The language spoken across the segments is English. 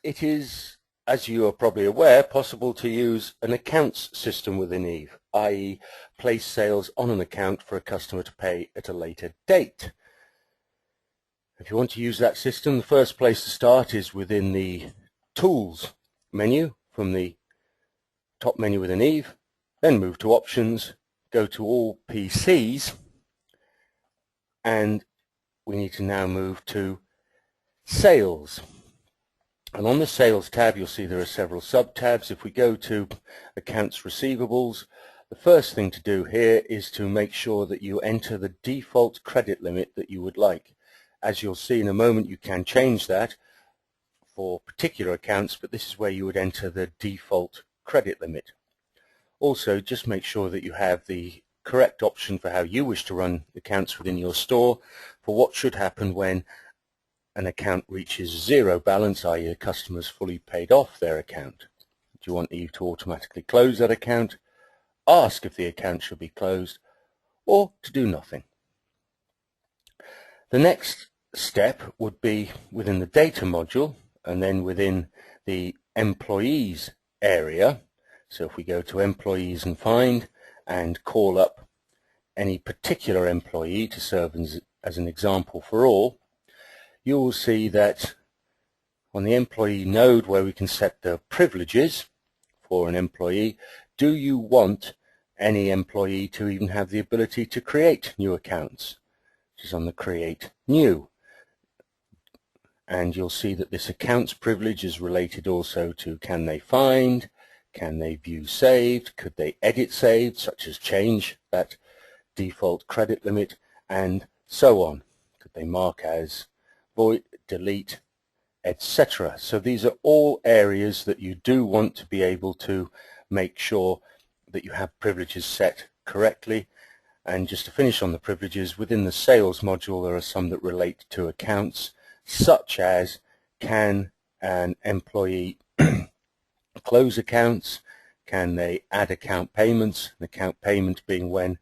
It is, as you are probably aware, possible to use an accounts system within Eve, i.e. place sales on an account for a customer to pay at a later date. If you want to use that system, the first place to start is within the Tools menu from the top menu within Eve, then move to Options, go to All PCs, and we need to now move to Sales. And on the Sales tab, you'll see there are several sub-tabs. If we go to Accounts Receivables, the first thing to do here is to make sure that you enter the default credit limit that you would like. As you'll see in a moment, you can change that for particular accounts, but this is where you would enter the default credit limit. Also, just make sure that you have the correct option for how you wish to run accounts within your store for what should happen when an account reaches zero balance, i.e. a customer's fully paid off their account. Do you want Eve to automatically close that account, ask if the account should be closed, or to do nothing? The next step would be within the Data module and then within the Employees area. So if we go to Employees and Find and call up any particular employee to serve as an example for all, you will see that on the employee node where we can set the privileges for an employee, do you want any employee to even have the ability to create new accounts? Which is on the Create New. And you'll see that this accounts privilege is related also to can they find, can they view saved, could they edit saved, such as change that default credit limit, and so on. Could they mark as void, delete, etc. So these are all areas that you do want to be able to make sure that you have privileges set correctly. And just to finish on the privileges, within the Sales module there are some that relate to accounts, such as can an employee close accounts, can they add account payments, an account payment being when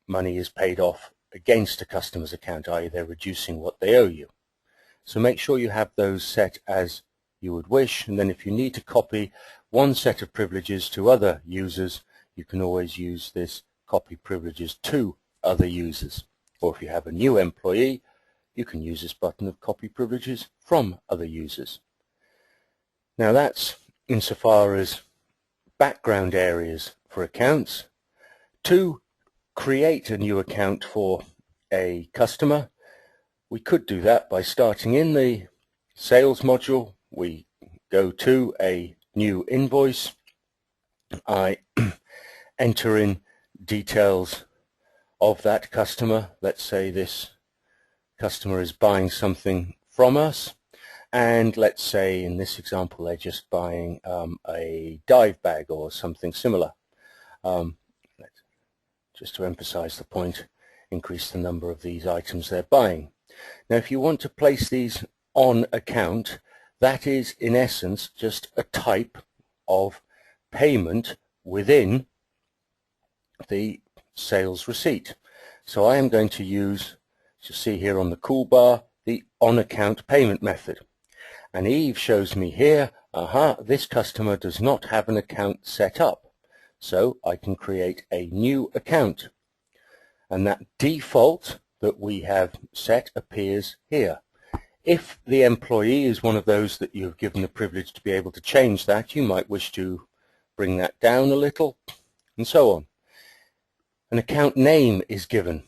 money is paid off against a customer's account, i.e. they're reducing what they owe you. So make sure you have those set as you would wish, and then if you need to copy one set of privileges to other users, you can always use this copy privileges to other users. Or if you have a new employee, you can use this button of copy privileges from other users. Now that's insofar as background areas for accounts. To create a new account for a customer, we could do that by starting in the Sales module. We go to a new invoice. I enter in details of that customer. Let's say this customer is buying something from us, and let's say in this example they're just buying a dive bag or something similar. Just to emphasize the point, increase the number of these items they're buying. Now if you want to place these on account, that is in essence just a type of payment within the sales receipt. So I am going to use, as you see here on the toolbar, the on account payment method. And Eve shows me here, this customer does not have an account set up. So I can create a new account. And that default that we have set appears here. If the employee is one of those that you've given the privilege to be able to change that, you might wish to bring that down a little, and so on. An account name is given.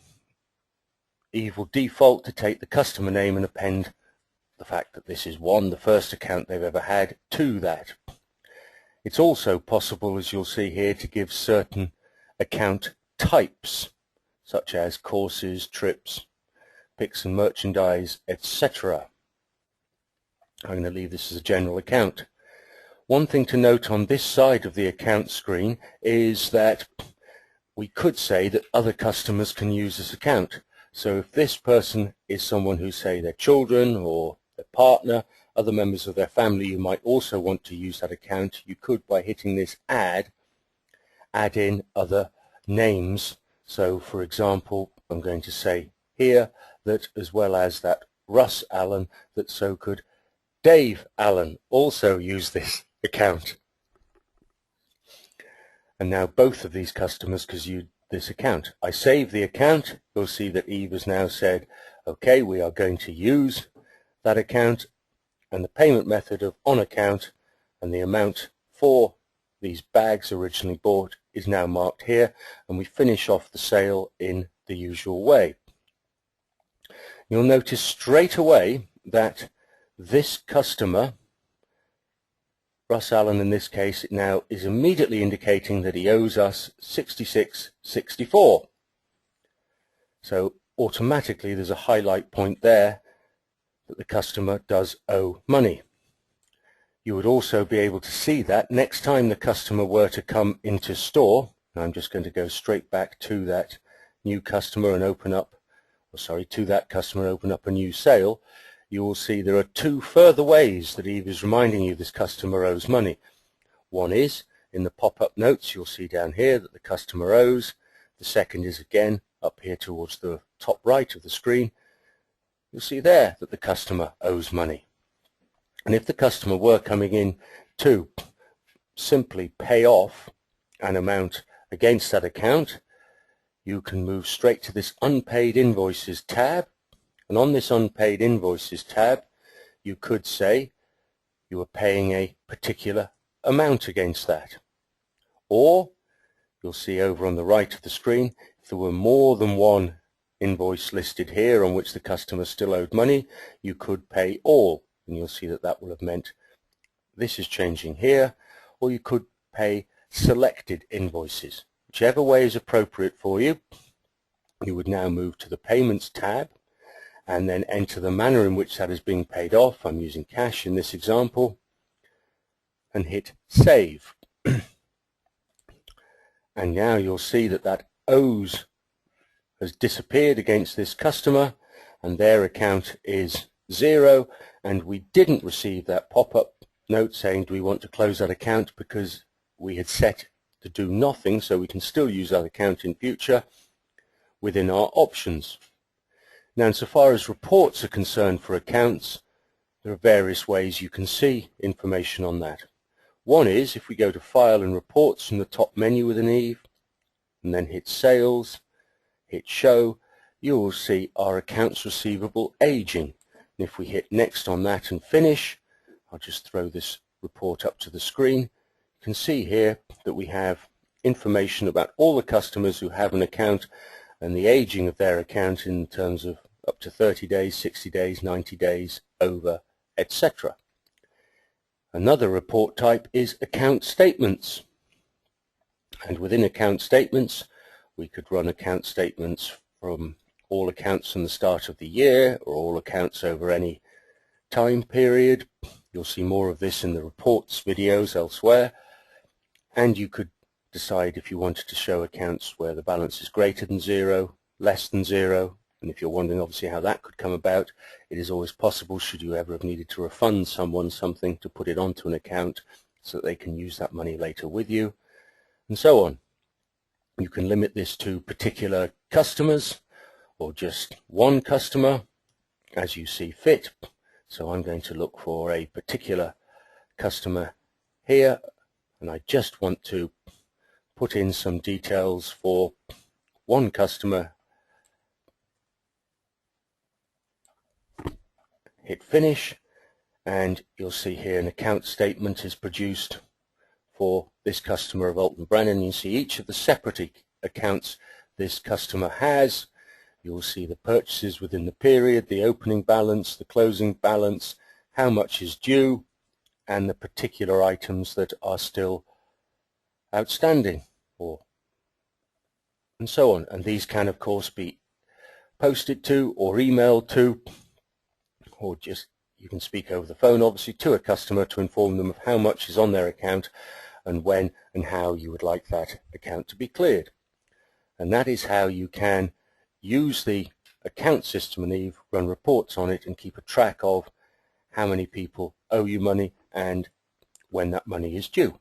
Eve will default to take the customer name and append the fact that this is the first account they've ever had, to that. It's also possible, as you'll see here, to give certain account types, such as courses, trips, picks and merchandise, etc. I'm going to leave this as a general account. One thing to note on this side of the account screen is that we could say that other customers can use this account. So if this person is someone who, say, their children or their partner, other members of their family, you might also want to use that account. You could, by hitting this add in other names. So for example, I'm going to say here that as well as that Russ Allen, that so could Dave Allen also used this account. And now both of these customers could use this account. I save the account. You'll see that Eve has now said, okay, we are going to use that account, and the payment method of on account and the amount for these bags originally bought is now marked here, and we finish off the sale in the usual way. You'll notice straight away that this customer, Russ Allen in this case, now is immediately indicating that he owes us $66.64. So automatically there's a highlight point there that the customer does owe money. You would also be able to see that next time the customer were to come into store, and I'm just going to go straight back to that new customer and open up, to that customer and open up a new sale, you will see there are two further ways that Eve is reminding you this customer owes money. One is in the pop-up notes, you'll see down here that the customer owes. The second is again up here towards the top right of the screen. You'll see there that the customer owes money. And if the customer were coming in to simply pay off an amount against that account, you can move straight to this Unpaid Invoices tab. And on this Unpaid Invoices tab, you could say you are paying a particular amount against that. Or you'll see over on the right of the screen, if there were more than one invoice listed here on which the customer still owed money, you could pay all. And you'll see that that will have meant this is changing here. Or you could pay selected invoices. Whichever way is appropriate for you, you would now move to the Payments tab and then enter the manner in which that is being paid off. I'm using cash in this example, and hit Save. And now you'll see that that owes has disappeared against this customer, and their account is 0, and we didn't receive that pop-up note saying do we want to close that account, because we had set to do nothing, so we can still use that account in future within our options. Now, insofar as reports are concerned for accounts, there are various ways you can see information on that. One is if we go to File and Reports from the top menu within Eve, and then hit Sales, hit Show, you will see our accounts receivable aging. And if we hit Next on that and Finish, I'll just throw this report up to the screen. You can see here that we have information about all the customers who have an account and the aging of their account in terms of up to 30 days, 60 days, 90 days, over, etc. Another report type is account statements. And within account statements, we could run account statements from all accounts from the start of the year or all accounts over any time period. You'll see more of this in the reports videos elsewhere. And you could decide if you wanted to show accounts where the balance is greater than 0, less than 0. And if you're wondering obviously how that could come about, it is always possible, should you ever have needed to refund someone something, to put it onto an account so that they can use that money later with you, and so on. You can limit this to particular customers or just one customer as you see fit. So I'm going to look for a particular customer here, and I just want to put in some details for one customer. Hit Finish, and you'll see here an account statement is produced for this customer of Alton Brennan. You see each of the separate accounts this customer has. You'll see the purchases within the period, the opening balance, the closing balance, how much is due, and the particular items that are still outstanding, and so on. And these can of course be posted to or emailed to, or just you can speak over the phone obviously to a customer to inform them of how much is on their account and when and how you would like that account to be cleared. And that is how you can use the account system in Eve, run reports on it, and keep a track of how many people owe you money and when that money is due.